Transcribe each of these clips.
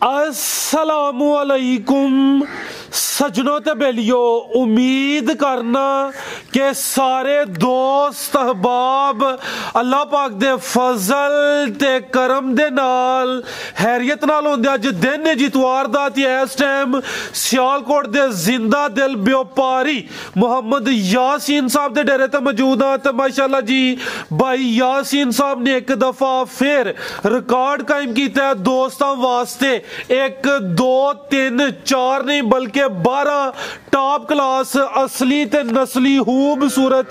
अस्सलामुअलैकुम सजनों ते बेलियो, उम्मीद करना कि सारे दोस्त अहबाब अल्लाह पाक दे फजल ते करम दे नाल हैरियत नाल होंदे। अज दिन है जितवार दा ते इस टाइम सियालकोट दे जिंदा दिल व्यापारी मोहम्मद यासीन साहब दे डेरे ते मौजूद हाँ। ते माशाअल्लाह जी भाई यासीन साहब ने एक दफा फिर रिकॉर्ड कायम किया है दोस्तों वास्ते। एक दो तीन चार नहीं बल्कि 12 टॉप क्लास असली ते नस्ली खूबसूरत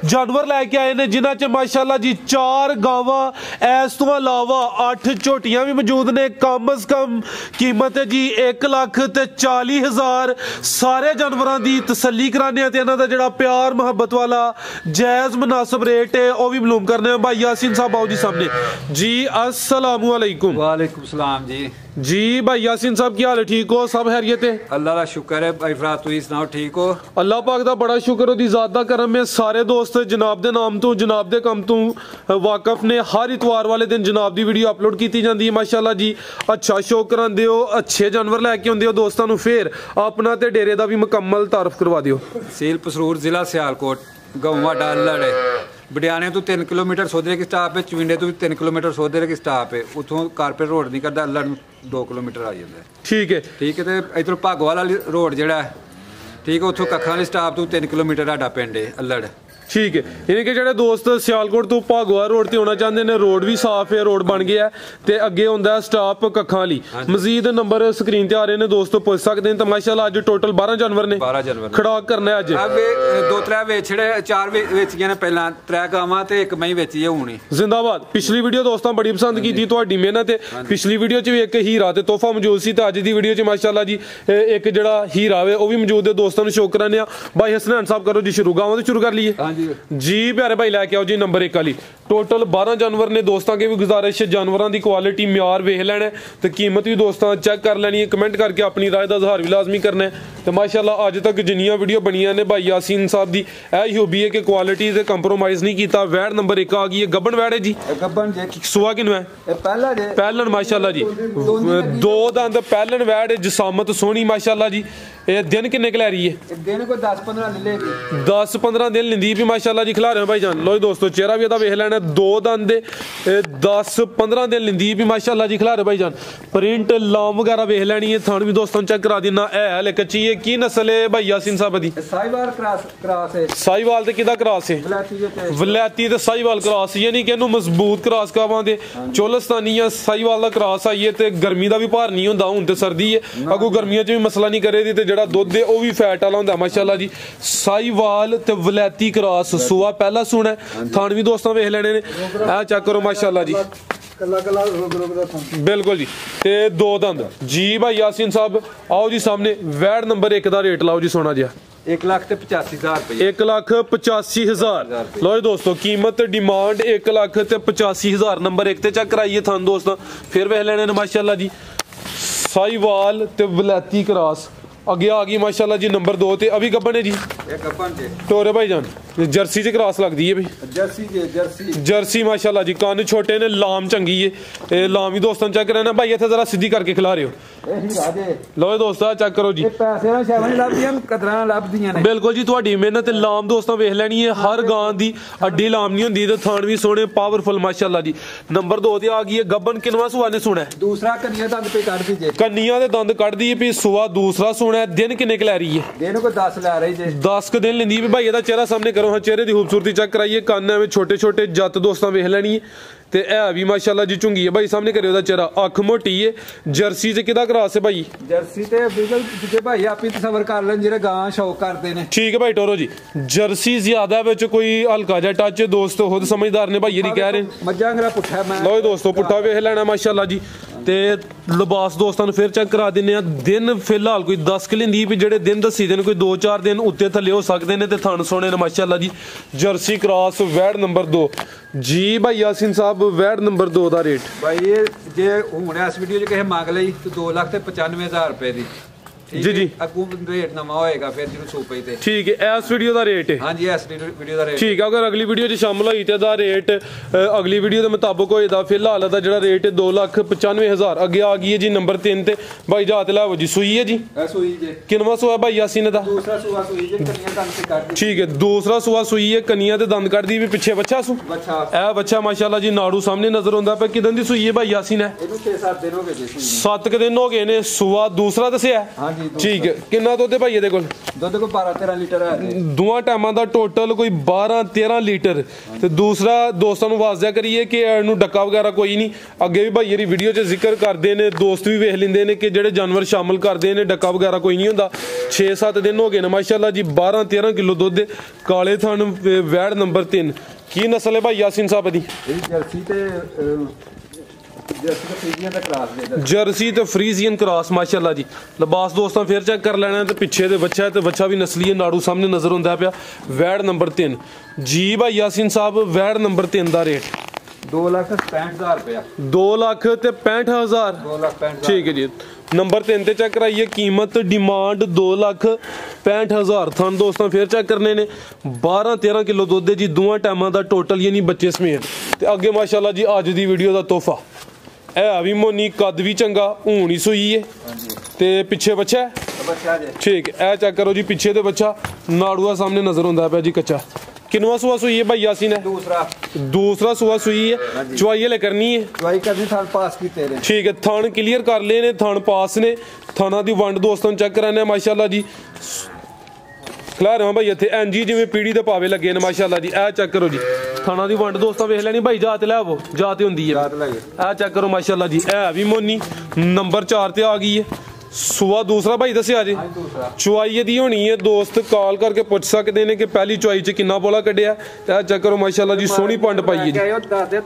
जानवर लैके आए ने, जिन्हां च माशाअल्लाह जी 4 गावां इस तो अलावा 8 झोटियां भी मौजूद ने। कम अज कम कीमत है जी 1,40,000। सारे जानवरों की तसल्ली कराने ते इन्हां दा जिहड़ा प्यार मुहब्बत वाला जायज़ मुनासिब रेट है वह भी मालूम करने। भाई यासीन साहब आओ जी सामने जी। अस्सलामु अलैकुम। वालेकुम सलाम जी। जी भाई यासीन साहब की हाल है? ठीक हो? सब खैरियत है? अल्लाह का शुक्र है भाई फराज, तुम सुनाओ ठीक हो? अल्लाह पाक दा बड़ा शुक्र, ओदी ज़ात दा करम है। सारे दोस्त जनाब दे नाम तो जनाब दे कम तो वाकफ ने। हर इतवार वाले दिन जनाब दी वीडियो अपलोड की जाती है माशाअल्लाह जी। अच्छा शो करांदे हो, अच्छे जानवर लैके आउंदे हो दोस्तां नूं। फिर अपना ते डेरे दा भी मुकम्मल तारफ करवा दिओ। सील पसरूर जिला सियालकोट, गौवा डालड़ है। बडियाने तो 3 किलोमीटर सोधरे की स्टाप है, चविंडे तो भी 3 किलोमीटर सोधरे की स्टाप है। उतों कारपेट रोड नहीं करता, अल्लड़ 2 किलोमीटर आ जाता है। ठीक है तो इधर भागो वाला रोड जड़ा है ठीक है, उतों कखा वाली स्टाप तो 3 किलोमीटर साडा पिंड है अल्लड़। ठीक है, यानी कि जो दोस्त सियालकोट तो भागोआ रोड से आना चाहते हैं, रोड भी साफ है, रोड बन गया है। अगे होंदा स्टाप कखा वाली। मजीद नंबर स्क्रीन ते आ रहे हैं, दोस्त पुछ सकते हैं। तो माशाअल्लाह अज टोटल 12 जानवर ने। 12 जानवर खड़ाक करना है अज। 2-3 वेचड़े 4 वेचियां ने पहला, 3 गावां ते 1 मई वेची है हुणी। जिंदाबाद। पिछली वीडियो दोस्तों बड़ी पसंद की थी, तुहाडी मेहनत है। पिछली वीडियो च भी एक हीरा ते तोहफा मौजूद सी, ते अज दी वीडियो च माशाअल्लाह जी एक जिहड़ा हीरा है वह भी मौजूद है। दोस्तों नूं शो कराने भाई हसनैन साहब करो जी शुरू। गावां तो शुरू कर लीए जी। प्यारे भाई लैके आओ जी नंबर 1 वाली। टोटल 12 जानवर ने। दोस्तों की भी गुजारिश है जानवरों की क्वालिटी म्यार वेख लेना है, तो कीमत भी दोस्तों चेक कर लेनी है। कमेंट करके अपनी राय का इजहार भी लाजमी करना है। तो माशाअल्लाह अज तक जिन्नियां वीडियो बनिया ने भाई यासीन साहब की यह खूबी है कि क्वालिटी से कंप्रोमाइज़ नहीं किया। वैड़ नंबर 1 आ गई है। गब्बन वैड़ है जी। सुआ किनू है? पहलन माशाअल्लाह जी। 2 दंद पहलन वैड़ है, जिसामत सोहनी माशाअल्लाह जी। दिन किन्ने क लै रही है? दिन को 10-15 दिन लिंदी भी माशाअल्लाह जी। खिला रहे हो भाई जान। लो दोस्तों चेहरा भी वेख लेना। 2 दंद 10-15 दिन लिंदी भी माशाअल्लाह जी। खिला रहे भाई जान। प्रिंट लाम वगैरह वेख लेनी है। थान भी दोस्तों चेक करा देना है। कच्ची है की नस्ल है भाई यासीन साहब दी? साहिवाल ते किदा क्रॉस है? वलैती ते साहिवाल क्रॉस, यानी कि मजबूत क्रॉस कहवांदे। चोलस्तानी या साहिवाल दा क्रॉस आइए ते गर्मी दा भी भार नहीं हुंदा। हुण ते सर्दी है, अगो गर्मियां च भी मसला नहीं करे दी। ते जेड़ा दुध है वह भी फैट वाला हुंदा माशाअल्लाह जी। साहिवाल ते वलैती क्रॉस। सुआ पहला सुना है। थान भी दोस्तों वेख लेने ने। आ चेक करो माशाअल्लाह जी। बिल्कुल जी। ते 2 दंद जी भाई यासीन साहब आओ जी सामने। वैड़ नंबर 1 का रेट लाओ जी सोना जी। 1,85,000 1,85,000। लो जी दोस्तों कीमत डिमांड 1,85,000। नंबर 1 ते चेक कराइए थान दोस्तों। फिर वेख लेने माशाअल्लाह जी। साहिवाल ते वलैती क्रॉस अगे आ गई माशाअल्लाह जी। नंबर 2 ते अभी गब्बन है जी। टोरे भाई जान जर्सी च क्रॉस लगती है भाई। जर्सी माशाअल्लाह जी। कान छोटे ने, लाम चंगी है। लाम भी दोस्तों चेक करना भाई। इत्थे जरा सीधी करके खिला रहे हो। लो दोस्तों चेक करो जी। बिल्कुल जी तुहाडी मेहनत। लाम दोस्तों वेख लेनी है। हर गां दी अड्डी लाम नहीं हुंदी, ते थान भी सोहने पावरफुल माशाअल्लाह जी। नंबर 2 ते आ गई है गब्बन। किनवा सुआ ने सुना है? दूसरा कन्निया दंद पे कट दीजिए। कन्निया दे दंद कट दी भी। सुआ दूसरा सुना है। दिन किन्ने क लै रही है? दिन को 10 लै रही है। 10 क दिन लेंदी भी भाई। एदा चेहरा सामने करो। हाँ चेहरे की खूबसूरती चेक कराइए। कान में छोटे छोटे जत दोस्तों वेख लेनी है। ते है भी माशाअल्लाह जी झुंगी है भाई। सामने करियो दा चेहरा। अख मोटी है। जर्सी च किदा क्रॉस है भाई? जर्सी ते बिल्कुल भाई आप ही तसव्वुर कर लें जेरे गां शौक करते हैं। ठीक है भाई टोरो जी। जर्सी ज्यादा विच कोई हल्का जा टच दोस्त खुद समझदार ने भाई ये कह रहे हैं। मज्जा मेरा पुट्ठा मैं। लो दोस्तों पुट्ठा वेख लेना माशाअल्लाह जी। ते लिबास दोस्तों फिर चेक करा देने। दिन फिलहाल कोई 10 क लिंदी भी। जेडे दिन दसी दिन कोई 2-4 दिन उत्ते थले हो सकते हैं। ते थन सोने ने माशाअल्लाह जी। जर्सी क्रॉस वैड़ नंबर 2 जी भाई यासीन साहब। वैड़ नंबर 2 का रेट भाई ये जे हुण इस वीडियो च किसी मंग लई तो 2,95,000 रुपए दी। जी जी अगू रेट नवा होएगा फिर जो सू पई ते ठीक है इस वीडियो का रेट है हां जी इस वीडियो का रेट ठीक है अगर अगली वीडियो च शामिल होई ते दा रेट अगली वीडियो के मुताबिक होएगा फिलहाल दा जेड़ा रेट है 2,95,000 अगे आ गई है जी नंबर 3 ते भाई जात लाओ जी सुई है जी सुई जी किनवा सुआ भाई यासीन दा दूसरा सुआ सुई जी कनिया दंद से काट ठीक है दूसरा सुआ सुई है कनिया ते दंद काट दी भी पीछे बच्चा सु बच्चा ए बच्चा माशाल्लाह जी नाड़ू सामने नजर आंदा पे किदन दी सुई है भाई यासीन है ਇਹਨੂੰ 6-7 ਦਿਨ ਹੋ ਗਏ ਜੀ ਸੂਈ 7 दिन हो गए ने सुआ दूसरा दसिया हां जी ठीक है किन्ना दुध है भाई ਇਹਦੇ ਕੋਲ ਦੁੱਧ ਕੋ 12-13 ਲੀਟਰ ਹੈ ਦੋਵਾਂ ਟਾਈਮਾਂ ਦਾ ਟੋਟਲ ਕੋਈ 12-13 ਲੀਟਰ ਤੇ ਦੂਸਰਾ ਦੋਸਤਾਂ ਨੂੰ ਵਾਜ਼ਿਆ ਕਰੀਏ ਕਿ ਇਹਨੂੰ ਡੱਕਾ ਵਗੈਰਾ ਕੋਈ ਨਹੀਂ ਅੱਗੇ ਵੀ ਭਾਈ ਇਹਦੀ ਵੀਡੀਓ 'ਚ ਜ਼ਿਕਰ ਕਰਦੇ ਨੇ ਦੋਸਤ ਵੀ ਵੇਖ ਲੈਂਦੇ ਨੇ ਕਿ ਜਿਹੜੇ ਜਾਨਵਰ ਸ਼ਾਮਲ ਕਰਦੇ ਨੇ ਡੱਕਾ ਵਗੈਰਾ ਕੋਈ ਨਹੀਂ ਹੁੰਦਾ 6-7 ਦਿਨ ਹੋ ਗਏ ਨੇ ਮਾਸ਼ਾਅੱਲਾ ਜੀ 12-13 ਕਿਲੋ ਦੁੱਧ ਦੇ ਕਾਲੇ ਥਣ ਵੈੜ ਨੰਬਰ 3 ਕੀ ਨਸਲ ਹੈ ਭਾਈ ਯਾਸੀਨ ਸਾਹਿਬ ਦੀ ਇਹ ਜਰਸੀ ਤੇ जर्सी तो फ्रीजियन क्रॉस माशाल्लाह जी लिबास दोस्तों फिर चेक कर लेना तो पिछे दे बच्चा है तो बच्चा भी नस्ली है नाड़ू सामने नजर आंदा पिया वैड नंबर 3 जी भाई यासीन साहब वैड नंबर 3 दा रेट 2,65,000 रुपया 2,65,000 ठीक है जी नंबर 3 ते चेक कराइए कीमत डिमांड 2,65,000 थान दोस्तों फिर चेक करने ने 12-13 किलो दुध जी दोवां टाइमां दा टोटल यानी बच्चे समेत ते अगे माशाल्लाह जी अज दी वीडियो दा तोहफा है भी मोनी कद भी चंगा हूं ही सूई है ते पिछे बच्चा है ठीक है ए चेक करो जी पिछे ते बच्चा नाड़ूआ सामने नजर आंदा पे जी कच्चा किनवा सुआ सुई है भाई यासीन है दूसरा सुआ सुई है चवाई हले करनी है चवाई करनी थान पास की तेरे ठीक है थान क्लियर कर लेने थान पास ने थाना दी वंड दोस्तों चेक कराने माशाल्लाह जी खिला रहा भाई इतने एनजी जिवें पीढ़ी दे पावे लगे ने माशाल्लाह जी ए चेक करो जी थाना दी वंड दोस्तों वेख लेनी भाई जात लैवो जात हुंदी है ए चेक करो माशाल्लाह जी ए भी मोनी नंबर 4 ते आ गई है सुआ दूसरा भाई दसिया जी चुआई दी होनी है दोस्त कॉल करके पूछ सकते हैं कि पहली चुआई च कितना बोला कढ़िया ए चेक करो माशाल्लाह जी सोहनी पंड पाई है जी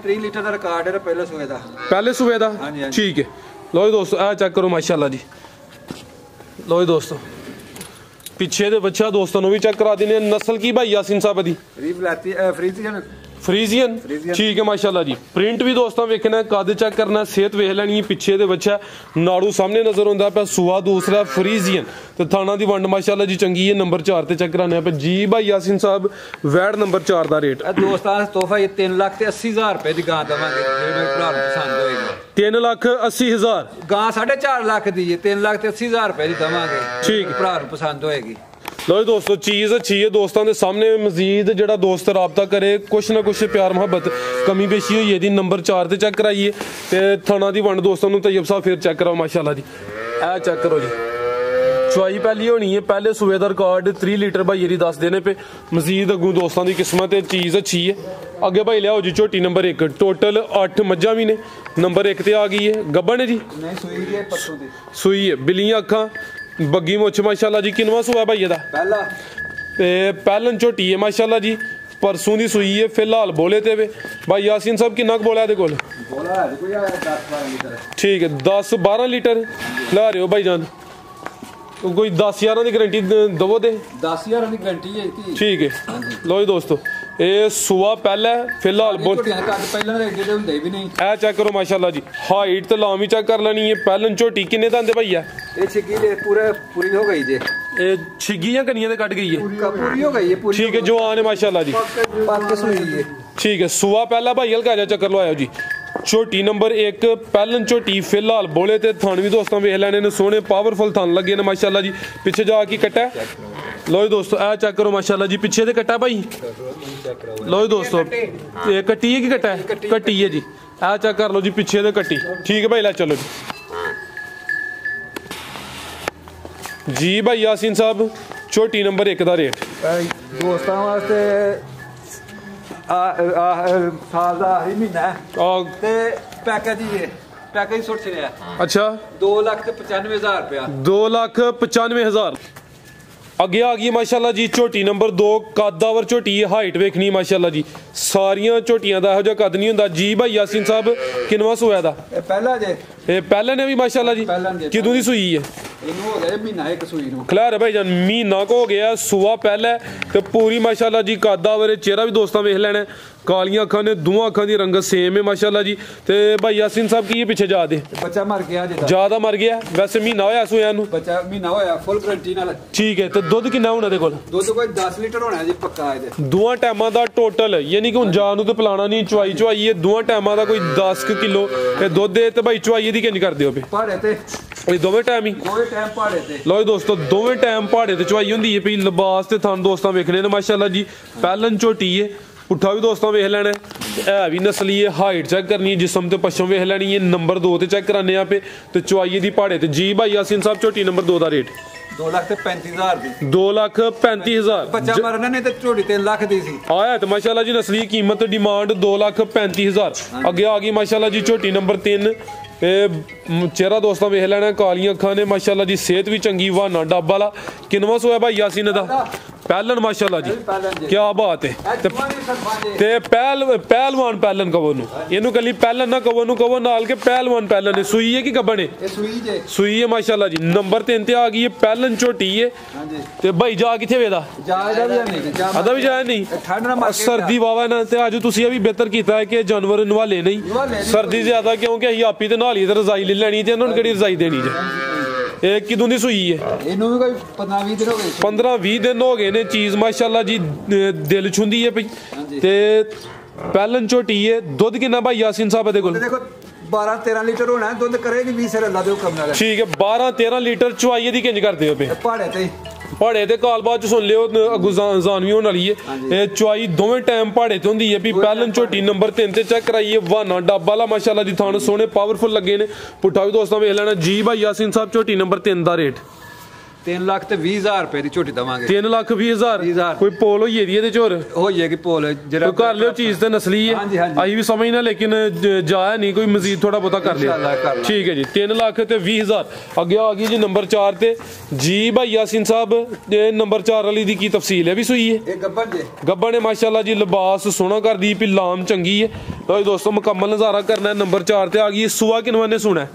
3 लीटर दा रिकॉर्ड है पहले सुए दा ठीक है लो दोस्तों ए चेक करो माशाल्लाह जी लो दोस्तों पिछे दे बच्चा दोस्तों भी चेक करा देने नस्ल की भाई यासीन साहब दी फ्रीजियन ठीक है माशाल्लाह जी प्रिंट भी दोस्तों वेखना कद चेक करना सेहत वेख लैनी पिछे दे बच्चा नाड़ू सामने नजर आंदा पे सुआ दूसरा फ्रीजियन तो थाना दी वंड माशाल्लाह जी चंगी है नंबर 4 ते चेक कराने पे जी भाई यासीन साहब वैड नंबर 4 दा रेट दोस्तों तोहफा ये 3,80,000 रुपए दी गां दवांगे जे मेरे भरा ਨੂੰ पसंद होएगा 3,80,000 गां 4.5 लाख दी है 3,80,000 रुपए दी दवांगे ठीक भरा ਨੂੰ पसंद होएगी लो दोस्तों चीज़ अच्छी है दोस्तों के सामने मजीद जड़ा दोस्त रबता करे कुछ ना कुछ प्यार मुहब्बत कमी पेशी हुई है नंबर 4 ते चेक कराइए ते थाना दी वंड दोस्तों तैयब साहब फिर चेक कराओ माशाल्लाह जी ए चेक करो जी चुआई पहली होनी है पहले सुबह का रिकॉर्ड 3 लीटर भाई जी दस देने पे मजीद अगू दोस्तों की किस्मत चीज़ अच्छी है अगे भाई लियाओ जी झोटी नंबर 1 टोटल 8 मज्जां भी ने नंबर 1 ते आ गई है गब्बन है जी सुई है बिलियां अखां बग्गी मुछ माशाल्लाह जी किनवा सुआ भाई दा पहलन झोटी है माशाल्लाह जी परसों दी सुई है फिलहाल बोले ते वे भाई यासीन साहब किन्ना बोला दे कोल ठीक है 10-12 लीटर ला रहे हो भाई जान कोई 10,000 की गारंटी दवो दे 10,000 की गारंटी है ठीक है लो जी दोस्तों ਇਹ ਸੂਆ ਪਹਿਲਾ ਫਿਲਹਾਲ ਇਹ ਚੈੱਕ ਕਰੋ ਮਾਸ਼ਾਅੱਲਾ ਜੀ ਹਾਈਟ ਤੇ ਲਾਮ ਵੀ ਚੈੱਕ ਕਰ ਲੈਣੀ ਹੈ ਪਹਿਲਨ ਝੋਟੀ ਕਿੰਨੇ ਦੰਦੇ ਭਈਆ ਇਹ ਛਿੱਗੀ ਦੇ ਪੂਰੀ ਹੋ ਗਈ ਜੇ ਇਹ ਛਿੱਗੀਆਂ ਕਨੀਆਂ ਤੇ ਕੱਢ ਗਈ ਹੈ ਪੂਰੀ ਹੋ ਗਈ ਹੈ ਪੂਰੀ ਠੀਕ ਹੈ ਜਵਾਨ ਹੈ ਮਾਸ਼ਾਅੱਲਾ ਜੀ ਪੱਕ ਸੂਈ ਹੈ ਠੀਕ ਹੈ ਸੂਆ ਪਹਿਲਾ ਭਾਈ ਹਲਕਾ ਜਿਹਾ ਚੱਕਰ ਲਵਾਇਓ ਜੀ झोटी नंबर 1 पहलन झोटी फिलहाल बोले ते थान भी दोस्तों वेख लैने ने सोहने पावरफुल थान लगे ने माशाल्लाह जी पीछे जाके कट्टा लो जी दोस्तों ए चेक करो माशाल्लाह जी पीछे ते कट्टा भाई लो जी दोस्तों ये कट्टी है कि कट्टा है कट्टी है जी ए चेक कर लो जी पीछे ते कट्टी ठीक है भाई ला चलो जी भाई यासीन साहब झोटी नंबर 1 दा रेट दोस्तों वास्ते साल ਦਾ ਆਖਰੀ ਮਹੀਨਾ ਤੇ ਪੈਕੇਜ ਹੀ ਹੈ ਪੈਕੇਜ ਸੁੱਟ ਛੜਿਆ ਅੱਛਾ 2,95,000 ਰੁਪਇਆ 2,95,000 ਅੱਗੇ ਆ ਗਈ ਮਾਸ਼ਾਅੱਲਾ ਜੀ ਝੋਟੀ ਨੰਬਰ 2 ਕੱਦਾਵਰ ਝੋਟੀ ਹਾਈਟ ਵੇਖਣੀ ਮਾਸ਼ਾਅੱਲਾ ਜੀ ਸਾਰੀਆਂ ਝੋਟੀਆਂ ਦਾ ਇਹੋ ਜਿਹਾ ਕੱਦ ਨਹੀਂ ਹੁੰਦਾ ਜੀ ਭਾਈ ਯਾਸੀਨ ਸਾਹਿਬ ਕਿਨਵਾ ਸੋਇਆ ਦਾ ਇਹ ਪਹਿਲਾ ਜੇ ਇਹ ਪਹਿਲਾਂ ਨੇ ਵੀ ਮਾਸ਼ਾਅੱਲਾ ਜੀ ਕਿਦੋਂ ਦੀ ਸੂਈ ਹੈ ਇਹਨੂੰ ਹੋ ਗਿਆ ਮਹੀਨਾ ਇੱਕ ਸੂਈ ਨੂੰ। ਖਿਲਾਰ ਭਾਈ ਜਾਨ ਮਹੀਨਾ ਕੋ ਹੋ ਗਿਆ, ਸੂਆ ਪਹਿਲਾ ਤੇ ਪੂਰੀ ਮਾਸ਼ਾਅੱਲਾ ਜੀ ਕਾਦਾ ਵਰੇ ਚਿਹਰਾ ਵੀ ਦੋਸਤਾਂ ਵੇਖ ਲੈਣਾ, ਕਾਲੀਆਂ ਅੱਖਾਂ ਨੇ, ਦੋਵਾਂ ਅੱਖਾਂ ਦੀ ਰੰਗਤ ਸੇਮ ਹੈ ਮਾਸ਼ਾਅੱਲਾ ਜੀ। ਤੇ ਭਾਈ ਯਾਸੀਨ ਸਾਹਿਬ ਕੀ ਇਹ ਪਿੱਛੇ ਜਾ ਦੇ ਬੱਚਾ ਮਰ ਗਿਆ ਜੀ, ਜਿਆਦਾ ਮਰ ਗਿਆ ਵੈਸੇ ਮਹੀਨਾ ਹੋਇਆ ਸੂਆਂ ਨੂੰ, ਬੱਚਾ ਮਹੀਨਾ ਹੋਇਆ ਫੁੱਲ ਗਰੰਟੀ ਨਾਲ। ਠੀਕ ਹੈ। ਤੇ ਦੁੱਧ ਕਿੰਨਾ ਹੋਣਾ ਦੇ ਕੋਲ? ਦੁੱਧ ਕੋਈ 10 ਲੀਟਰ ਹੋਣਾ ਜੀ ਪੱਕਾ ਇਹਦੇ, ਦੋਵਾਂ ਟਾਈਮਾਂ ਦਾ ਟੋਟਲ, ਯਾਨੀ ਕਿ ਹੁਣ ਜਾਨ ਨੂੰ ਤੇ ਪਿਲਾਣਾ ਨਹੀਂ, ਚੁਆਈ ਇਹ ਦੋਵਾਂ ਟਾਈਮਾਂ ਦਾ ਕੋਈ 10 ਕਿਲੋ ਤੇ ਦੁੱਧ ਦੇ। ਤੇ ਭਾਈ ਚੁਆਈ ਦੀ ਕਿੰਨੀ ਕਰਦੇ ਹੋ ਪਏ? ਪਹਾੜੇ ਤੇ ਇਹ ਦੋਵੇਂ ਟਾਈਮ ਹੀ, ਦੋਵੇਂ ਟਾਈਮ ਪਹਾੜੇ ਤੇ। ਲੋ ਦੋਸਤੋ ਦੋਵੇਂ ਟਾਈਮ ਪਹਾੜੇ ਤੇ ਚੁਆਈ ਹੁੰਦੀ ਹੈ ਪਈ। ਲਿਬਾਸ ਤੇ ਥਣ ਦੋਸਤਾਂ ਵੇਖਣੇ ਨੇ ਮਾਸ਼ਾਅੱਲਾ ਜੀ, ਪਹਿਲਨ ਝੋਟੀ ਹੈ, ਪੁੱਠਾ ਵੀ ਦੋਸਤਾਂ ਵੇਖ ਲੈਣਾ ਹੈ ਵੀ ਨਸਲੀ ਹੈ, ਹਾਈਟ ਚੈੱਕ ਕਰਨੀ ਹੈ, ਜਿਸਮ ਤੇ ਪਛਮ ਵੇਖ ਲੈਣੀ ਹੈ, ਨੰਬਰ 2 ਤੇ ਚੈੱਕ ਕਰਾने ਆਪੇ ਤੇ ਚੁਆਈ ਦੀ ਪਹਾੜੇ ਤੇ। ਜੀ ਭਾਈ ਯਾਸੀਨ ਸਾਹਿਬ ਝੋਟੀ ਨੰਬਰ 2 ਦਾ ਰੇਟ 2,35,000 ਦੀ, 2,35,000। ਬੱਚਾ ਮਰਨਾ ਨਹੀਂ ਤੇ ਝੋਟੀ 3 ਲੱਖ ਦੀ ਸੀ। ਆਇਆ ਤੇ ਮਾਸ਼ਾਅੱਲਾ ਜੀ ਨਸਲੀ ਕੀਮਤ ਡਿਮਾਂਡ 2,35,000। ਅੱਗੇ ਆ ਗਈ ਮਾਸ਼ਾਅੱਲਾ ਜੀ ਝੋਟੀ ਨੰਬਰ 3 ਤੇ ਚਿਹਰਾ ਦੋਸਤਾਂ ਵੇਖ ਲੈਣਾ, ਕਾਲੀਆਂ ਅੱਖਾਂ ਨੇ ਮਾਸ਼ਾਅੱਲਾ ਜੀ, ਸਿਹਤ ਵੀ ਚੰਗੀ, ਵਾਨਾ ਡੱਬ ਵਾਲਾ। ਕਿੰਨਵਾਂ ਸੋਇਆ ਭਾਈ ਯਾਸੀਨ ਦਾ? ਪਹਿਲਨ ਮਾਸ਼ਾਅੱਲਾ ਜੀ, ਕੀ ਬਾਤ ਹੈ। ਤੇ ਪਹਿਲਵਾਨ ਪਹਿਲਨ ਕਹੋ ਨੂੰ, ਇਹਨੂੰ ਕੱਲੀ ਪਹਿਲਨ ਨਾ ਕਹੋ, ਨੂੰ ਕਹੋ ਨਾਲ ਕੇ ਪਹਿਲਵਾਨ ਪਹਿਲਨ ਹੈ। ਸੂਈ ਹੈ ਕਿ ਗੱਬਣ ਹੈ? ਸੂਈ ਹੈ ਮਾਸ਼ਾਅੱਲਾ ਜੀ। ਨੰਬਰ 3 ਤੇ ਆ ਗਈ ਹੈ, ਪਹਿਲਨ ਝੋਟੀ ਹੈ। ਤੇ ਭਾਈ ਜਾ ਕਿੱਥੇ ਵੇਦਾ? ਆਦਾ ਵੀ ਜਾਇਆ ਨਹੀਂ, ਸਰਦੀ ਵਾਵਾ ਨਾ ਤੇ ਅੱਜ ਤੁਸੀਂ ਇਹ ਵੀ ਬਿਹਤਰ ਕੀਤਾ ਹੈ ਕਿ ਜਾਨਵਰ ਨਵਾਲੇ ਨਹੀਂ, ਸਰਦੀ ਜ਼ਿਆਦਾ ਕਿਉਂਕਿ ਅਸੀਂ ਆਪੀ ਤੇ ਨਹਾਲੀ ਤੇ ਰਜ਼ਾਈ ਲੈ ਲੈਣੀ ਤੇ ਇਹਨਾਂ ਨੂੰ ਕਿਹੜੀ ਰਜ਼ਾਈ ਦੇਣੀ ਜੇ। ਇਹ ਕਿਦੋਂ ਦੀ ਸੂਈ ਹੈ? ਇਹਨੂੰ ਵੀ ਕੋਈ 15-20 ਦਿਨ ਹੋ ਗਏ, 15-20 ਦਿਨ ਹੋ ਗਏ ਨੇ। ਚੀਜ਼ ਮਾਸ਼ਾਅੱਲਾ ਜੀ ਦਿਲ ਛੁੰਦੀ ਹੈ ਪਈ ਤੇ ਪਹਿਲਨ ਝੋਟੀ ਹੈ। ਦੁੱਧ ਕਿੰਨਾ ਭਾਈ ਯਾਸੀਨ ਸਾਹਿਬ ਦੇ ਕੋਲ? ਦੇਖੋ 12-13 ਲੀਟਰ ਹੋਣਾ ਦੁੱਧ, ਕਰੇਗੀ 20 ਸਿਰ ਅੱਲਾ ਦੇ ਹੁਕਮ ਨਾਲ। ਠੀਕ ਹੈ, 12-13 ਲੀਟਰ ਚੁਆਈ ਦੀ ਕਿੰਜ ਕਰਦੇ ਹੋ ਪਏ? ਪਹਾੜੇ ਤੇ ਪਹਾੜੇ ਤੇ ਕਾਲਬਾਤ ਚ ਸੁਣ ਲਿਓ, ਅੱਗੂ ਜਾਨਵੀ ਹੋਣ ਵਾਲੀ ਹੈ। ਇਹ ਚੁਆਈ ਦੋਵੇਂ ਟਾਈਮ ਪਹਾੜੇ ਤੇ ਹੁੰਦੀ ਹੈ ਵੀ। ਪਹਿਲਨ ਝੋਟੀ ਨੰਬਰ 3 ਤੇ ਚੈੱਕ ਕਰਾਈਏ, ਵਾਨਾ ਡੱਬ ਵਾਲਾ ਮਾਸ਼ਾਅੱਲਾ ਜੀ, ਥਣ ਸੋਹਣੇ ਪਾਵਰਫੁਲ ਲੱਗੇ ਨੇ। ਪੁੱਠਾ ਵੀ ਦੋਸਤਾਂ ਵੇਖ ਲੈਣਾ। ਜੀ ਭਾਈ ਯਾਸੀਨ ਸਾਹਿਬ ਝੋਟੀ ਨੰਬਰ 3 ਦਾ ਰੇਟ 3,20,000 ਰੁਪਏ ਦੀ ਝੋਟੀ ਦਵਾਂਗੇ। 3,20,000। ਕੋਈ ਪੋਲ ਹੋਈ ਇਹਦੀ ਇਹਦੇ ਚੋਰ ਹੋਈਏਗੀ ਪੋਲ, ਜਿਹੜਾ ਕਰ ਲਿਓ ਚੀਜ਼ ਤੇ ਨਸਲੀ ਹੈ, ਅਸੀਂ ਵੀ ਸਮਝਣਾ ਲੇਕਿਨ ਜਾਇਆ ਨਹੀਂ, ਕੋਈ ਮਜ਼ੀਦ ਥੋੜਾ ਬਹੁਤਾ ਕਰ ਲਿਆ। ਠੀਕ ਹੈ ਜੀ, 3,20,000। ਅੱਗੇ ਆ ਗਈ ਜੀ ਨੰਬਰ 4 ਤੇ। ਜੀ ਭਾਈ ਯਾਸੀਨ ਸਾਹਿਬ ਇਹ ਨੰਬਰ 4 ਵਾਲੀ ਦੀ ਕੀ ਤਫਸੀਲ ਹੈ? ਵੀ ਸੂਈ ਹੈ? ਇਹ ਗੱਬਣ ਜੇ, ਗੱਬਣ ਨੇ ਮਾਸ਼ਾਅੱਲਾ ਜੀ, ਲਿਬਾਸ ਸੋਹਣਾ ਕਰਦੀ ਪਈ, ਲਾਮ ਚੰਗੀ ਹੈ। ਲੋ ਦੋਸਤੋ ਮੁਕੰਮਲ ਨਜ਼ਾਰਾ ਕਰਨਾ ਹੈ। ਨੰਬਰ 4 ਤੇ ਆ ਗਈ। ਸੂਆ ਕਿਨਵਾਂ ਨੇ ਸੁਣਾ?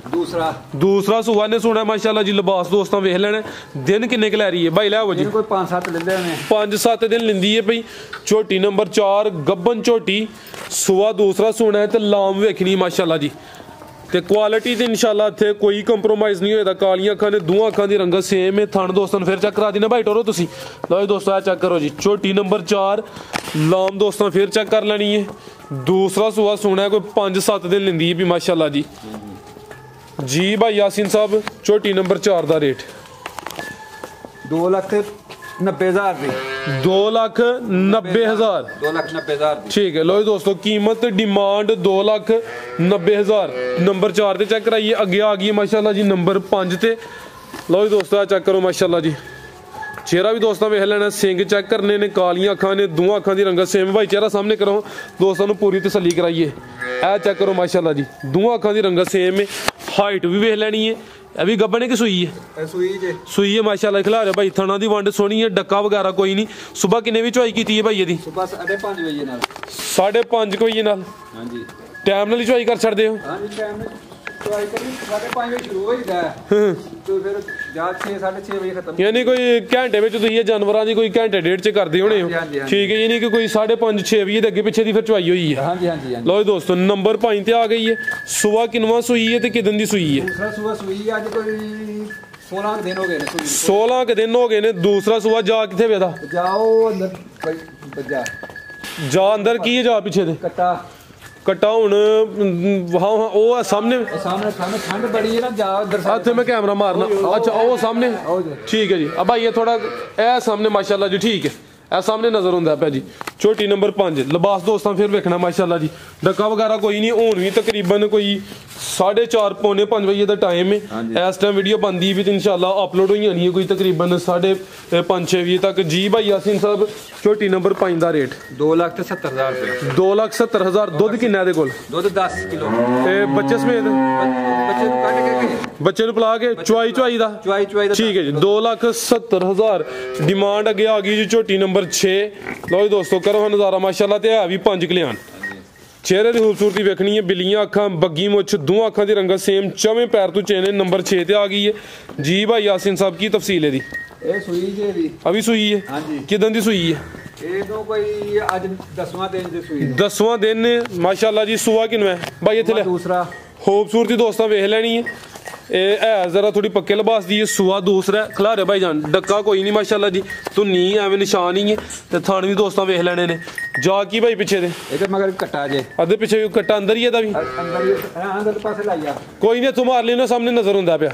ਦੂਸਰਾ ਸੂਆ ਨੇ ਸੁਣਾ ਮਾਸ਼ਾਅੱਲਾ ਜੀ। ਲਿਬਾਸ ਦੋਸਤਾਂ ਵੇਖ ਲੈਣਾ। ਦਿਨ ਕਿੰਨੇ ਕੁ ਲੈ ਰਹੀ ਹੈ ਭਾਈ? ਲੈ ਆਵੋ ਜੀ, ਕੋਈ 5-7 ਲੈਂਦੇ ਨੇ, 5-7 ਦਿਨ ਲੈਂਦੀ ਹੈ ਭਾਈ। ਝੋਟੀ ਨੰਬਰ 4 ਗੱਬਨ ਝੋਟੀ, ਸੂਆ ਦੂਸਰਾ ਸੁਣਾ ਹੈ ਤੇ ਲਾਮ ਵੇਖਣੀ ਮਾਸ਼ਾਅੱਲਾ ਜੀ। ਤੇ ਕੁਆਲਿਟੀ ਤੇ ਇਨਸ਼ਾਅੱਲਾ ਇੱਥੇ ਕੋਈ ਕੰਪਰੋਮਾਈਜ਼ ਨਹੀਂ ਹੋਏਗਾ। ਕਾਲੀਆਂ ਅੱਖਾਂ ਨੇ, ਦੋਵਾਂ ਅੱਖਾਂ ਦੀ ਰੰਗਤ ਸੇਮ ਹੈ। ਥਣ ਦੋਸਤਾਂ ਫਿਰ ਚੈੱਕ ਕਰਾ ਦੇਣਾ ਭਾਈ ਟੋਰੋ ਤੁਸੀਂ। ਲਓ ਦੋਸਤੋ ਆ ਚੈੱਕ ਕਰੋ ਜੀ, ਝੋਟੀ ਨੰਬਰ 4 ਲਾਮ ਦੋਸਤਾਂ ਫਿਰ ਚੈੱਕ ਕਰ ਲੈਣੀ ਹੈ। ਦੂਸਰਾ ਸੂਆ ਸੁਣਾ ਕੋਈ 5-7 ਦਿਨ ਲੈਂਦੀ ਹੈ ਵੀ ਮਾਸ਼ਾਅੱਲਾ ਜੀ। ਜੀ ਭਾਈ ਯਾਸੀਨ ਸਾਹਿਬ ਝੋਟੀ ਨੰਬਰ 4 ਦਾ ਰੇਟ 2,90,000 ਦੀ, 2,90,000। 2,90,000 ਦੀ। ਠੀਕ ਹੈ। ਲੋ ਦੋਸਤੋ ਕੀਮਤ ਡਿਮਾਂਡ 2,90,000। ਨੰਬਰ 4 ਤੇ ਚੈੱਕ ਕਰਾਈਏ। ਅੱਗੇ ਆ ਗਈ ਮਾਸ਼ਾਅੱਲਾ ਜੀ ਨੰਬਰ 5 ਤੇ। ਲੋ ਦੋਸਤੋ ਆ ਚੈੱਕ ਕਰੋ ਮਾਸ਼ਾਅੱਲਾ ਜੀ, ਚਿਹਰਾ ਵੀ ਦੋਸਤਾਂ ਵੇਖ ਲੈਣਾ। ਸਿੰਘ ਚੈੱਕ ਕਰਨੇ ਨੇ, ਕਾਲੀਆਂ ਅੱਖਾਂ ਨੇ, ਦੋਵਾਂ ਅੱਖਾਂ ਦੀ ਰੰਗਤ ਸੇਮ। ਭਾਈ ਚਿਹਰਾ ਸਾਹਮਣੇ ਕਰੋ ਦੋਸਤਾਂ ਨੂੰ, ਪੂਰੀ ਤਸੱਲੀ ਕਰਾਈਏ। ਇਹ ਚੈੱਕ ਕਰੋ ਮਾਸ਼ਾਅੱਲਾ ਜੀ, ਦੋਵਾਂ ਅੱਖਾਂ ਦੀ ਰੰਗਤ ਸੇਮ ਹੈ। ਹਾਈਟ ਵੀ ਵੇਖ ਲੈਣੀ ਹੈ। ਇਹ ਵੀ ਗੱਬਣ ਹੈ ਕਿ ਸੂਈ ਹੈ? ਸੂਈ ਹੈ ਮਾਸ਼ਾਅੱਲਾ। ਖਿਲਾ ਰਿਹਾ ਭਾਈ, ਥਣਾ ਦੀ ਵੰਡ ਸੋਹਣੀ ਹੈ, ਡੱਕਾ ਵਗੈਰਾ ਕੋਈ ਨਹੀਂ। ਸਵੇਰ ਕਿੰਨੇ ਵੀ ਚੁਆਈ ਕੀਤੀ ਹੈ ਭਾਈ ਇਹਦੀ? ਸਵੇਰ 5:30 ਵਜੇ ਨਾਲ, 5:30 ਵਜੇ ਨਾਲ। ਹਾਂਜੀ, ਟਾਈਮ ਨਾਲ ਹੀ ਚੁਆਈ ਕਰ ਛੱਡਦੇ ਹੋ? ਹਾਂਜੀ, ਟਾਈਮ ਨਾਲ ਚੁਆਈ ਕਰੀ 5:30 ਵਜੇ ਸ਼ੁਰੂ ਹੋਈਦਾ ਤੇ ਫਿਰ ਜਾਂ 6-6:30 ਵਜੇ ਖਤਮ। ਯਾਨੀ ਕੋਈ ਘੰਟੇ ਵਿੱਚ ਤੁਸੀਂ ਇਹ ਜਾਨਵਰਾਂ ਦੀ ਕੋਈ ਘੰਟੇ ਡੇਢ ਚ ਕਰਦੇ ਹੋਣੇ ਹੋ? ਠੀਕ ਹੈ, ਯਾਨੀ ਕਿ ਕੋਈ 5:30-6 ਵਜੇ ਦੇ ਅੱਗੇ ਪਿੱਛੇ ਦੀ ਫਿਰ ਚੁਆਈ ਹੋਈ ਹੈ। ਹਾਂਜੀ। ਲਓ ਦੋਸਤੋ ਨੰਬਰ 5 ਤੇ ਆ ਗਈ ਹੈ। ਸੂਆ ਕਿਨਵਾਂ ਸੂਈ ਹੈ ਤੇ ਕਿਦਨ ਦੀ ਸੂਈ ਹੈ? ਦੂਸਰਾ ਸੂਆ ਸੂਈ ਅੱਜ ਕੋਈ 16 ਦਿਨ ਹੋ ਗਏ ਨੇ। 16 ਦਿਨ ਹੋ ਗਏ ਨੇ। ਦੂਸਰਾ ਸੂਆ ਜਾ ਕਿੱਥੇ ਵੇਦਾ? ਜਾਓ ਅੰਦਰ ਬੱਜਾ ਜਾ ਅੰਦਰ ਕੀ ਹੈ? ਜਾ ਪਿੱਛੇ ਦੇ ਕੱਟਾ ਹੁਣ ਹਾਂ ਉਹ ਸਾਹਮਣੇ ਠੰਡ ਬੜੀ ਹੈ ਨਾ, ਜਾ ਅੰਦਰ ਇੱਥੇ ਮੈਂ ਕੈਮਰਾ ਮਾਰਨਾ। ਅੱਛਾ ਉਹ ਸਾਹਮਣੇ, ਠੀਕ ਹੈ ਜੀ। ਆ ਭਾਈ ਇਹ ਥੋੜਾ ਇਹ ਸਾਹਮਣੇ ਮਾਸ਼ਾਅੱਲਾ ਜੀ, ਠੀਕ ਹੈ। ਇਹ ਸਾਹਮਣੇ ਨਜ਼ਰ ਹੁੰਦਾ ਪਿਆ ਜੀ। ਝੋਟੀ ਨੰਬਰ 5। ਲਿਬਾਸ ਦੋਸਤਾਂ ਫਿਰ ਵੇਖਣਾ ਮਾਸ਼ਾਅੱਲਾ ਜੀ, ਡੱਕਾ ਵਗੈਰਾ ਕੋਈ ਨਹੀਂ। ਹੁਣ ਵੀ ਤਕਰੀਬਨ ਕੋਈ 4:30 ਪੌਣੇ 5 ਵਜੇ ਦਾ ਟਾਈਮ ਹੈ। ਇਸ ਟਾਈਮ ਵੀਡੀਓ ਬਣਦੀ ਵੀ ਤੇ ਇਨਸ਼ਾਅੱਲਾ ਅਪਲੋਡ ਹੋਈ ਜਾਣੀ ਹੈ ਕੋਈ ਤਕਰੀਬਨ 5:30-6 ਵਜੇ ਤੱਕ। ਜੀ ਭਾਈ ਯਾਸੀਨ ਸਾਹਿਬ ਝੋਟੀ ਨੰਬਰ 5 ਦਾ ਰੇਟ 2,70,000 ਰੁਪਏ। 2,70,000। ਦੁੱਧ ਕਿੰਨਾ ਇਹਦੇ ਕੋਲ? ਦੁੱਧ 10 ਕਿਲੋ ਤੇ ਬੱਚੇ ਸਮੇਤ? ਬੱਚੇ ਨੂੰ ਕੱਢ ਕੇ, ਬੱਚੇ ਨੂੰ ਪਿਲਾ ਕੇ ਚੁਆਈ ਦਾ? ਠੀਕ ਹੈ ਜੀ। 2,70,000 ਡਿਮਾਂਡ। ਅੱਗੇ ਆ ਗਈ ਜੀ ਝੋਟੀ ਨੰਬਰ 6। ਲਓ ਦੋਸਤੋ ਕਰੋ ਨਜ਼ਾਰਾ ਮਾਸ਼ਾਅੱਲਾ ਤੇ ਹੈ ਵੀ 5 ਕਲਿਆਣ। चेहरे की खूबसूरती वेखनी है, बिल्लियां अखा, बग्गी मुछ, दो अखा की रंगत सेम, चवें पैर तो चेने, नंबर 6 ते आ गई है जी। भाई यासीन साहब की तफसील है दी? अभी सूई है? हाँ जी। किदन दी सूई है? तो कोई आज 10वां दिन दी सूई है। 10वां दिन माशाल्लाह जी। सुआ किनवा है भाई? इत्थे दूसरा। खूबसूरती दोस्तों वेख लैनी है, जरा थोड़ी पक्के लिबास दी। सुआ दूसरा खिलारे भाई जान, डक्का कोई नहीं माशाल्लाह जी, तो नी एवं निशान ही है। तो थान भी दोस्तों वेख लेने ने। जा की भाई पिछे दे मगर कट्टा जे अद्धे पिछे कट्टा अंदर ही है भी कोई नहीं, तू मार लेना सामने नजर होंदा पिया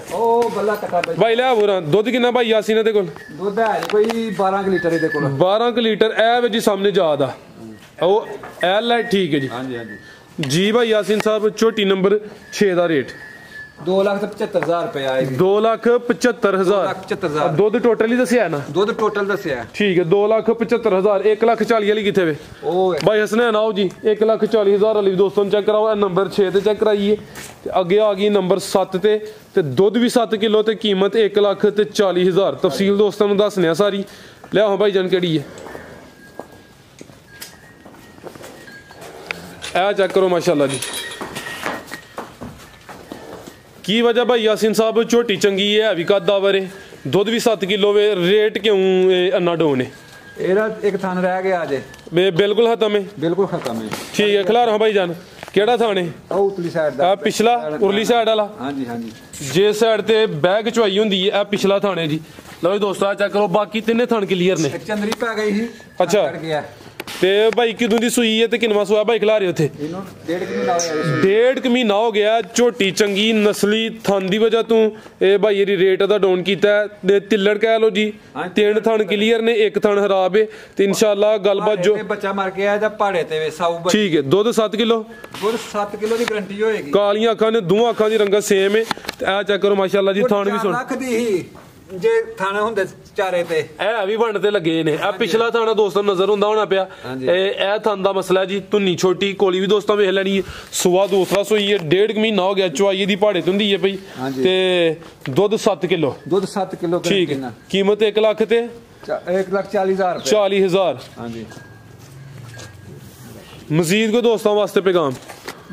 भाई। लै बोरा दुध किन्ना भाई यासीन दे कोल? दुध है कोई 12 लीटर दे कोल। 12 लीटर ए जी सामने जा दा ओ एल है, ठीक है जी। हां जी हां जी जी भाई यासीन साहब झोटी नंबर 6 दा रेट 2,75,000 रुपए आएगी। 2,75,000 दुध टोटल ही दसिया है ना? दुध टोटल दसिया है, ठीक है। 2,75,000 1,40,000 वाली किथे वे भाई हसनैन? आओ जी 1,40,000 वाली दोस्तों चेक कराओ। नंबर 6 ते चेक कराइए, अगे आ गई नंबर 7 ते दुध भी 7 किलो ते कीमत 1,40,000। तफसील दोस्तों दसने सारी। लिया भाई जान केड़ी है ए चेक करो माशाल्लाह जी। की वजह भाई यासीन साहब? झोटी चंगी है, भी कदावर है, दुध भी 7 किलो वे, रेट क्यों अन्ना डाउन है? एक थान रह गया आज बिल्कुल खत्म है, बिल्कुल खत्म है। ठीक है खिला रहा भाई जान। केड़ा थान है? उतली साइड दा, पिछला उरली साइड वाला। हां जी हां जी। जे साइड ते बैग चवाई हुंदी है, पिछला थान है जी। लो जी दोस्तों चेक करो, बाकी तीने थान क्लियर ने। चंदरी पै गई थी। अच्छा ते भाई किदों दी सूई है ते किनवा सूआ भाई खिला रहे थे? 1.5 महीना हो गया। झोटी चंगी नस्ली थान दी वजह तू ए भाई ये रेट दा डाउन कीता है। तिल्लड़ कह लो जी, 3 थान क्लियर ने, 1 थान खराब है। ते इंशाल्लाह गलबात जो बच्चा मर गया दा पहाड़े ते वे साउ, ठीक है। दुध 7 किलो, दुध 7 किलो दी गारंटी होएगी। कालियां अखां ने, दो अखां दी रंगत सेम है। ते आ चेक करो माशाल्लाह जी, थान भी सुन लाख दी ही जे थाने हुंदे चारे ते ए भी वंड ते लगे ने। आ पिछला थाना दोस्तों नजर हुंदा होना पिया। ए थान दा मसला है जी, तुन्नी छोटी कोली भी दोस्तों वेख लैनी है। सुआ दूसरा सोई है, 1.5 महीना हो गया। चवाई दी पहाड़े तुंदी है भाई ते दुध 7 किलो, दुध 7 किलो, ठीक है। कीमत 1 लाख ते 1,40,000 40,000। हां जी। मजीद को दोस्तों वास्ते पैगाम?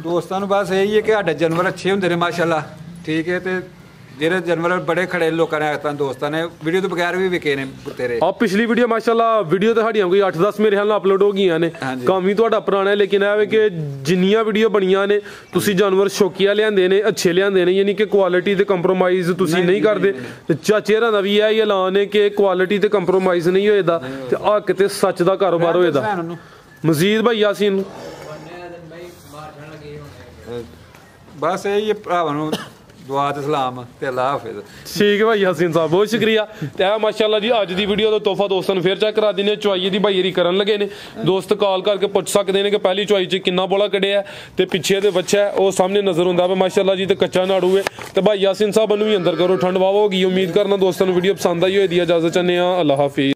दोस्तों बस यही है कि साडे जानवर अच्छे हुंदे ने माशाल्लाह, ठीक है। ते जेरे जानवर बड़े खड़े लोगों ने आखता दोस्तों ने वीडियो तो बगैर भी विके ने तेरे। आप पिछली वीडियो माशाल्लाह वीडियो तो साड़ियां कोई 8-10 मेरे ख्याल अपलोड हो गई ने। काम ही तुहाडा पुराना है, लेकिन है कि जिन्नियां वीडियो बनियां ने तुसी जानवर शौकिया लियांदे ने, अच्छे लियांदे ने, यानी कि क्वालिटी ते कंप्रोमाइज तुसी नहीं करदे। चेहरा दा भी यही ऐलान है कि क्वालिटी ते कंप्रोमाइज नहीं होएदा ते हक ते सच दा कारोबार होएदा। मजीद भाई यासीन बस यही है भरावां दुआ ते सलाम ते अल्लाह हाफिज़। ठीक है भाई यासीन साहब बहुत शुक्रिया। ते माशाल्लाह जी अज दी वीडियो दा तोहफा दोस्तों फिर चेक करा दिने। चवाई दी भाई करन लगे ने, दोस्त कॉल करके पुछ सकते हैं कि पहली चवाई च किन्ना बोला कढ़िया ते पिछे दे बच्चा है वो सामने नजर हुंदा है माशाल्लाह जी। ते कच्चा नाड़ू है ते भाई यासीन साहब भी अंदर करो, ठंड वावा होगी। उम्मीद करना दोस्तों वीडियो पसंद आई होई दी। इजाजत चाहने अल्लाह हाफिज़।